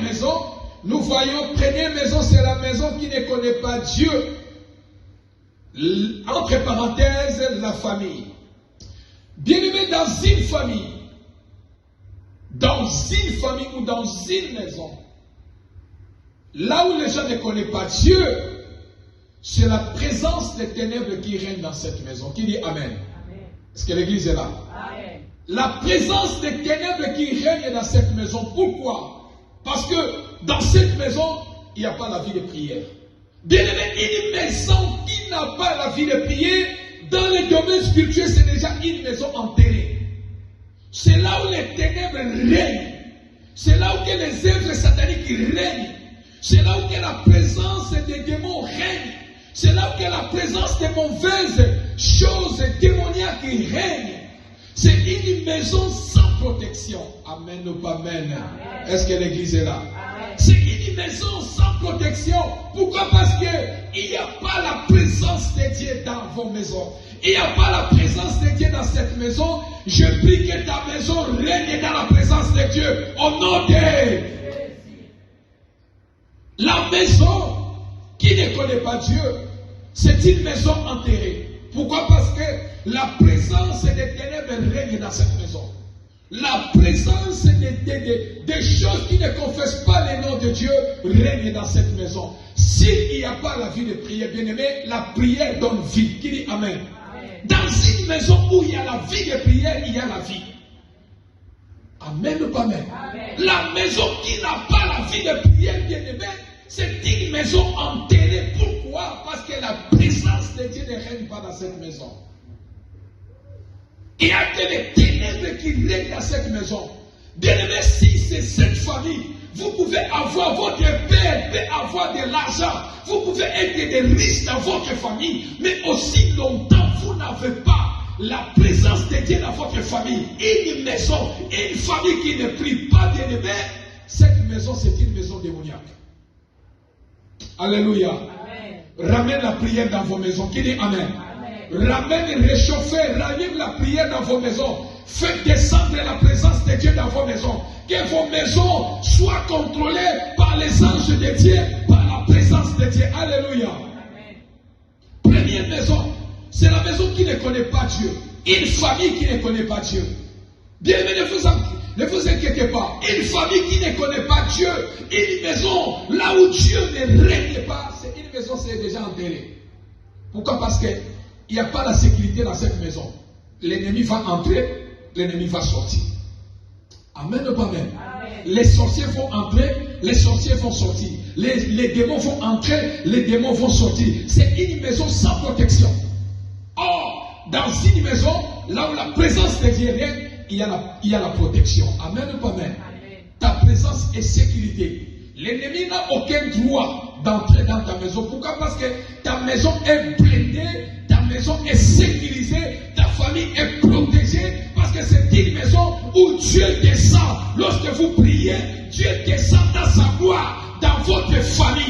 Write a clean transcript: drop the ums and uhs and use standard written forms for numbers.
maison, nous voyons, première maison, c'est la maison qui ne connaît pas Dieu. Entre parenthèses, la famille. Bien-aimé, dans une famille ou dans une maison, là où les gens ne connaissent pas Dieu, c'est la présence des ténèbres qui règne dans cette maison. Qui dit Amen? Est-ce que l'église est là? Amen. La présence des ténèbres qui règne dans cette maison. Pourquoi? Parce que dans cette maison, il n'y a pas la vie de prière. Bien aimé, une maison qui n'a pas la vie de prière, dans le domaine spirituel, c'est déjà une maison enterrée. C'est là où les ténèbres règnent. C'est là où les œuvres sataniques règnent. C'est là où la présence des démons règne. C'est là où la présence des mauvaises choses démoniaques règne. C'est une maison sans protection. Amen ou pas amen? Est-ce que l'église est là? C'est une maison sans protection. Pourquoi? Parce qu'il n'y a pas la présence de Dieu dans vos maisons. Il n'y a pas la présence de Dieu dans cette maison. Je prie que ta maison règne dans la présence de Dieu. Au nom de la maison qui ne connaît pas Dieu, c'est une maison enterrée. Pourquoi? Parce que la présence des ténèbres règne dans cette maison. La présence des choses qui ne confessent pas le nom de Dieu règne dans cette maison. S'il n'y a pas la vie de prière, bien aimé, la prière donne vie. Qui dit Amen? Dans une maison où il y a la vie de prière, il y a la vie. Amen ou pas amen? La maison qui n'a pas la vie de prière, bien aimé, c'est une maison enterrée. Pourquoi? Parce que la présence de Dieu ne règne pas dans cette maison. Il y a que les ténèbres qui règnent dans cette maison. Bien aimé, si c'est cette famille, vous pouvez avoir votre père, peut avoir de l'argent, vous pouvez être des riches dans votre famille, mais aussi longtemps vous n'avez pas la présence de Dieu dans votre famille. Une maison, une famille qui ne prie pas, bien aimé, cette maison c'est une maison démoniaque. Alléluia. Amen. Ramène la prière dans vos maisons. Qui dit Amen? Ramène, réchauffez, ramène la prière dans vos maisons. Faites descendre la présence de Dieu dans vos maisons. Que vos maisons soient contrôlées par les anges de Dieu, par la présence de Dieu. Alléluia. Amen. Première maison, c'est la maison qui ne connaît pas Dieu. Une famille qui ne connaît pas Dieu. Bien aimé, ne vous inquiétez pas. Une famille qui ne connaît pas Dieu, une maison là où Dieu ne règne pas, c'est une maison, c'est déjà enterrée. Pourquoi? Parce qu'il n'y a pas la sécurité dans cette maison. L'ennemi va entrer, l'ennemi va sortir. Amen ou pas amen? Les sorciers vont entrer, les sorciers vont sortir. Les démons vont entrer, les démons vont sortir. C'est une maison sans protection. Or, dans une maison, là où la présence de Dieu règne, il y a la protection. Amen ou pas amen? Ta présence est sécurité. L'ennemi n'a aucun droit d'entrer dans ta maison. Pourquoi? Parce que ta maison est blindée, ta maison est sécurisée, ta famille est protégée, parce que c'est une maison où Dieu descend. Lorsque vous priez, Dieu descend dans sa gloire, dans votre famille.